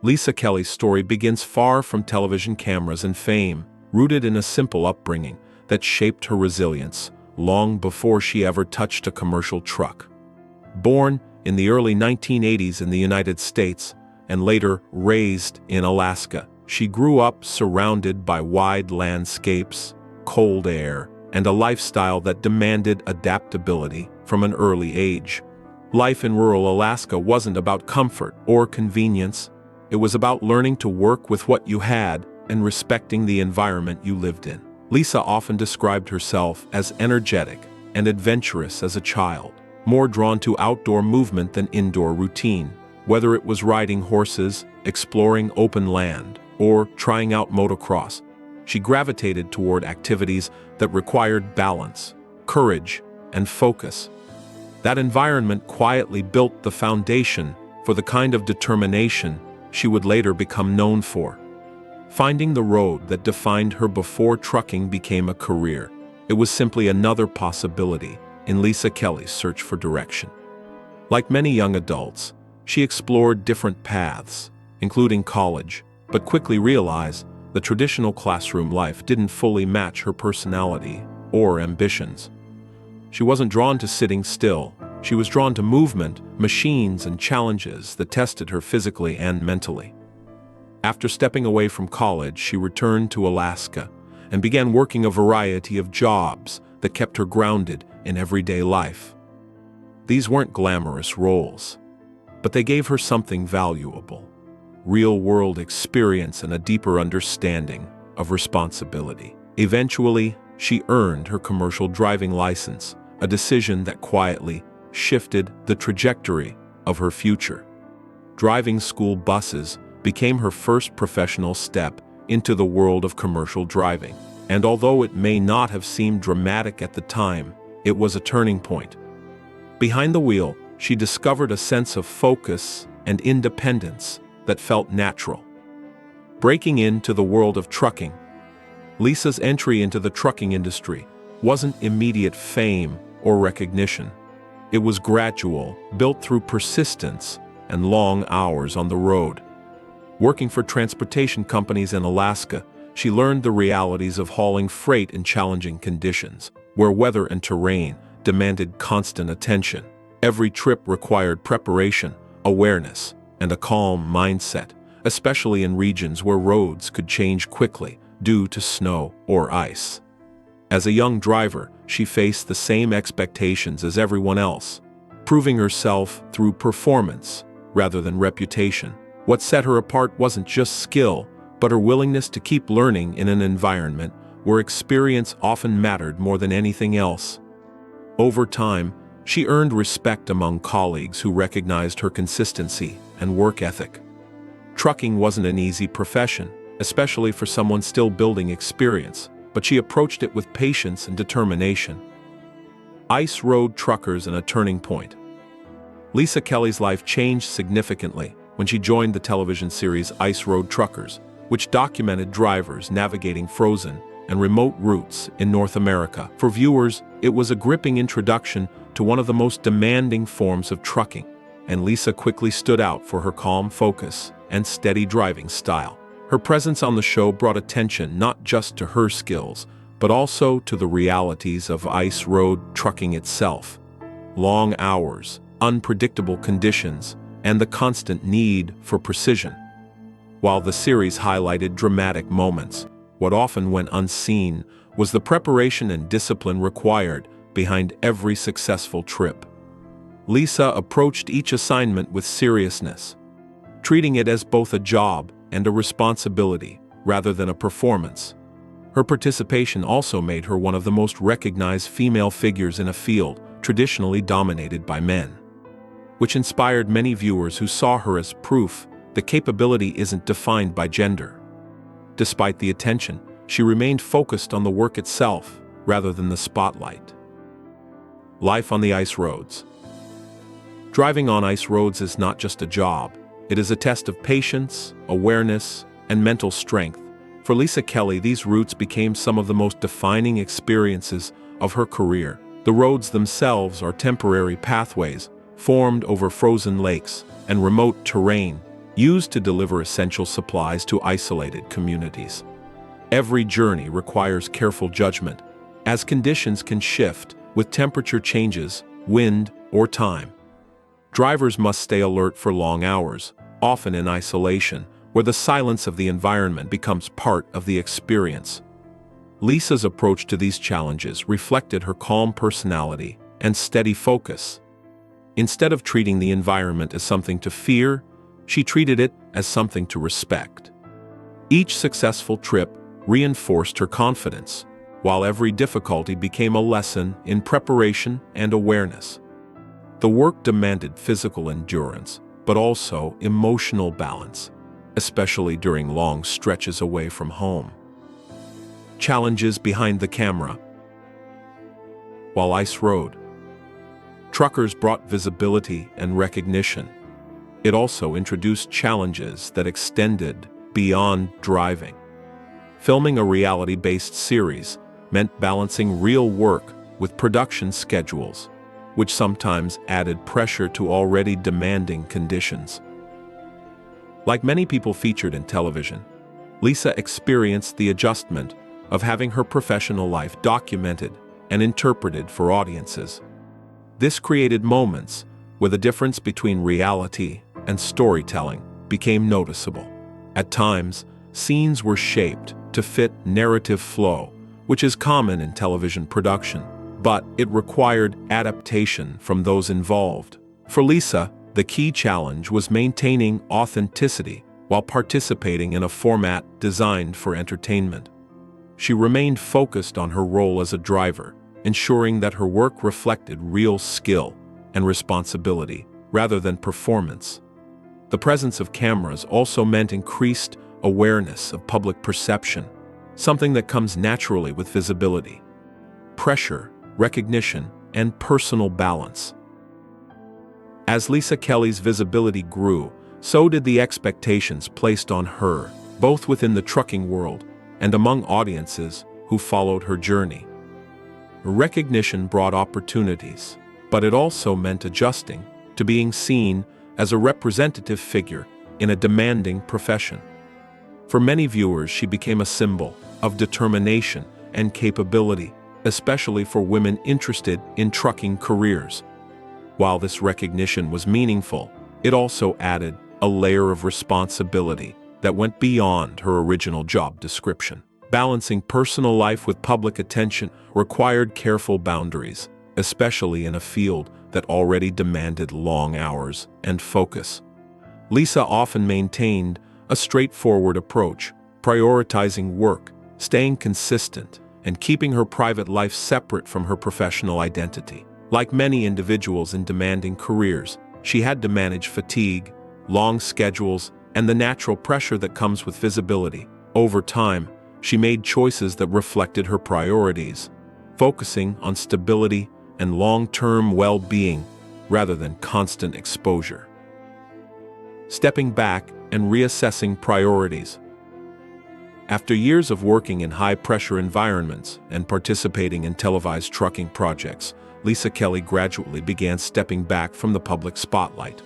Lisa Kelly's story begins far from television cameras and fame, rooted in a simple upbringing that shaped her resilience long before she ever touched a commercial truck. Born in the early 1980s in the United States and later raised in Alaska, she grew up surrounded by wide landscapes, cold air, and a lifestyle that demanded adaptability from an early age. Life in rural Alaska wasn't about comfort or convenience. It was about learning to work with what you had and respecting the environment you lived in. Lisa often described herself as energetic and adventurous as a child, more drawn to outdoor movement than indoor routine. Whether it was riding horses, exploring open land, or trying out motocross, she gravitated toward activities that required balance, courage, and focus. That environment quietly built the foundation for the kind of determination she would later become known for. Finding the road that defined her before trucking became a career, it was simply another possibility in Lisa Kelly's search for direction. Like many young adults, she explored different paths, including college, but quickly realized the traditional classroom life didn't fully match her personality or ambitions. She wasn't drawn to sitting still. She was drawn to movement, machines, and challenges that tested her physically and mentally. After stepping away from college, she returned to Alaska and began working a variety of jobs that kept her grounded in everyday life. These weren't glamorous roles, but they gave her something valuable: real-world experience and a deeper understanding of responsibility. Eventually, she earned her commercial driving license, a decision that quietly shifted the trajectory of her future. Driving school buses became her first professional step into the world of commercial driving, and although it may not have seemed dramatic at the time, it was a turning point. Behind the wheel, she discovered a sense of focus and independence that felt natural. Breaking into the world of trucking, Lisa's entry into the trucking industry wasn't immediate fame or recognition. It was gradual, built through persistence and long hours on the road. Working for transportation companies in Alaska, she learned the realities of hauling freight in challenging conditions, where weather and terrain demanded constant attention. Every trip required preparation, awareness, and a calm mindset, especially in regions where roads could change quickly due to snow or ice. As a young driver, she faced the same expectations as everyone else, proving herself through performance rather than reputation. What set her apart wasn't just skill, but her willingness to keep learning in an environment where experience often mattered more than anything else. Over time, she earned respect among colleagues who recognized her consistency and work ethic. Trucking wasn't an easy profession, especially for someone still building experience, but she approached it with patience and determination. Ice road truckers and a turning point. Lisa Kelly's life changed significantly when she joined the television series Ice Road Truckers, which documented drivers navigating frozen and remote routes in North America. For viewers, it was a gripping introduction to one of the most demanding forms of trucking, and Lisa quickly stood out for her calm focus and steady driving style. Her presence on the show brought attention not just to her skills, but also to the realities of ice road trucking itself. Long hours, unpredictable conditions, and the constant need for precision. While the series highlighted dramatic moments, what often went unseen was the preparation and discipline required behind every successful trip. Lisa approached each assignment with seriousness, treating it as both a job and a responsibility rather than a performance. Her participation also made her one of the most recognized female figures in a field traditionally dominated by men, which inspired many viewers who saw her as proof that capability isn't defined by gender. Despite the attention, she remained focused on the work itself rather than the spotlight. Life on the ice roads. Driving on ice roads is not just a job. It is a test of patience, awareness, and mental strength. For Lisa Kelly, these routes became some of the most defining experiences of her career. The roads themselves are temporary pathways formed over frozen lakes and remote terrain, used to deliver essential supplies to isolated communities. Every journey requires careful judgment, as conditions can shift with temperature changes, wind, or time. Drivers must stay alert for long hours, often in isolation, where the silence of the environment becomes part of the experience. Lisa's approach to these challenges reflected her calm personality and steady focus. Instead of treating the environment as something to fear, she treated it as something to respect. Each successful trip reinforced her confidence, while every difficulty became a lesson in preparation and awareness. The work demanded physical endurance, but also emotional balance, especially during long stretches away from home. Challenges behind the camera. While ice rode, truckers brought visibility and recognition. It also introduced challenges that extended beyond driving. Filming a reality-based series meant balancing real work with production schedules, which sometimes added pressure to already demanding conditions. Like many people featured in television, Lisa experienced the adjustment of having her professional life documented and interpreted for audiences. This created moments where the difference between reality and storytelling became noticeable. At times, scenes were shaped to fit narrative flow, which is common in television production, but it required adaptation from those involved. For Lisa, the key challenge was maintaining authenticity while participating in a format designed for entertainment. She remained focused on her role as a driver, ensuring that her work reflected real skill and responsibility rather than performance. The presence of cameras also meant increased awareness of public perception, something that comes naturally with visibility, pressure, recognition, and personal balance. As Lisa Kelly's visibility grew, so did the expectations placed on her, both within the trucking world and among audiences who followed her journey. Recognition brought opportunities, but it also meant adjusting to being seen as a representative figure in a demanding profession. For many viewers, she became a symbol of determination and capability, especially for women interested in trucking careers. While this recognition was meaningful, it also added a layer of responsibility that went beyond her original job description. Balancing personal life with public attention required careful boundaries, especially in a field that already demanded long hours and focus. Lisa often maintained a straightforward approach, prioritizing work, staying consistent, and keeping her private life separate from her professional identity. Like many individuals in demanding careers, she had to manage fatigue, long schedules, and the natural pressure that comes with visibility. Over time, she made choices that reflected her priorities, focusing on stability and long-term well-being rather than constant exposure. Stepping back and reassessing priorities. After years of working in high-pressure environments and participating in televised trucking projects, Lisa Kelly gradually began stepping back from the public spotlight.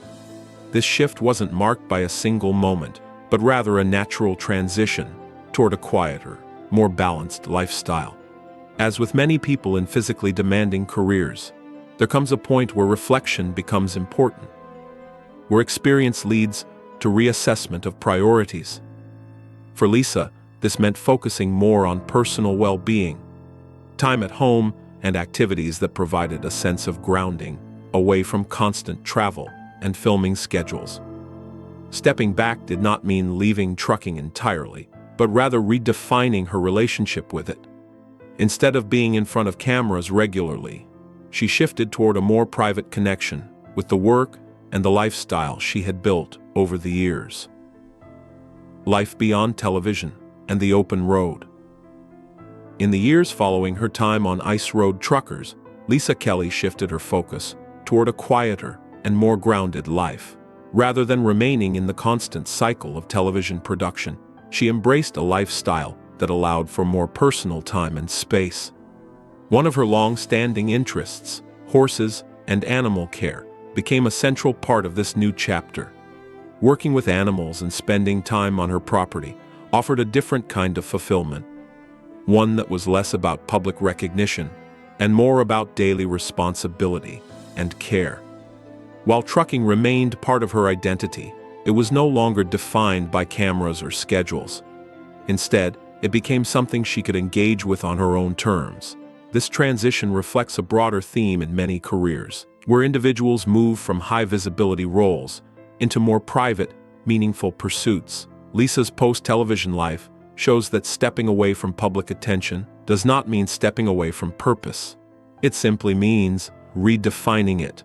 This shift wasn't marked by a single moment, but rather a natural transition toward a quieter, more balanced lifestyle. As with many people in physically demanding careers, there comes a point where reflection becomes important, where experience leads to reassessment of priorities. For Lisa, this meant focusing more on personal well-being, time at home, and activities that provided a sense of grounding, away from constant travel and filming schedules. Stepping back did not mean leaving trucking entirely, but rather redefining her relationship with it. Instead of being in front of cameras regularly, she shifted toward a more private connection with the work and the lifestyle she had built over the years. Life beyond television and the open road. In the years following her time on ice road truckers, Lisa Kelly shifted her focus toward a quieter and more grounded life. Rather than remaining in the constant cycle of television production, she embraced a lifestyle that allowed for more personal time and space. One of her long-standing interests, horses and animal care, became a central part of this new chapter. Working with animals and spending time on her property offered a different kind of fulfillment, one that was less about public recognition and more about daily responsibility and care. While trucking remained part of her identity, it was no longer defined by cameras or schedules. Instead, it became something she could engage with on her own terms. This transition reflects a broader theme in many careers, where individuals move from high-visibility roles into more private, meaningful pursuits. Lisa's post-television life shows that stepping away from public attention does not mean stepping away from purpose. It simply means redefining it.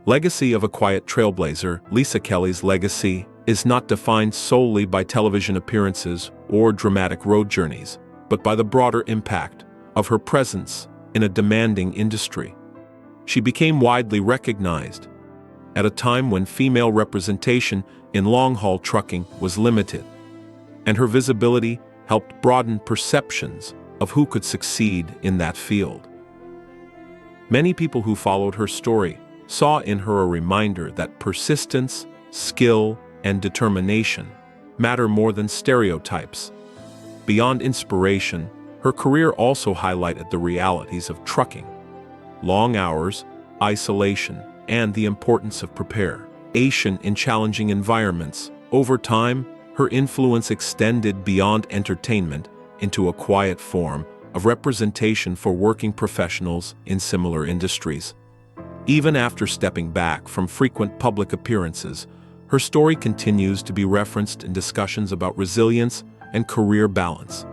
Legacy of a quiet trailblazer. Lisa Kelly's legacy is not defined solely by television appearances or dramatic road journeys, but by the broader impact of her presence in a demanding industry. She became widely recognized at a time when female representation in long-haul trucking was limited, and her visibility helped broaden perceptions of who could succeed in that field. Many people who followed her story saw in her a reminder that persistence, skill, and determination matter more than stereotypes. Beyond inspiration, her career also highlighted the realities of trucking: long hours, isolation, and the importance of preparation in challenging environments. Over time, her influence extended beyond entertainment into a quiet form of representation for working professionals in similar industries. Even after stepping back from frequent public appearances, her story continues to be referenced in discussions about resilience and career balance.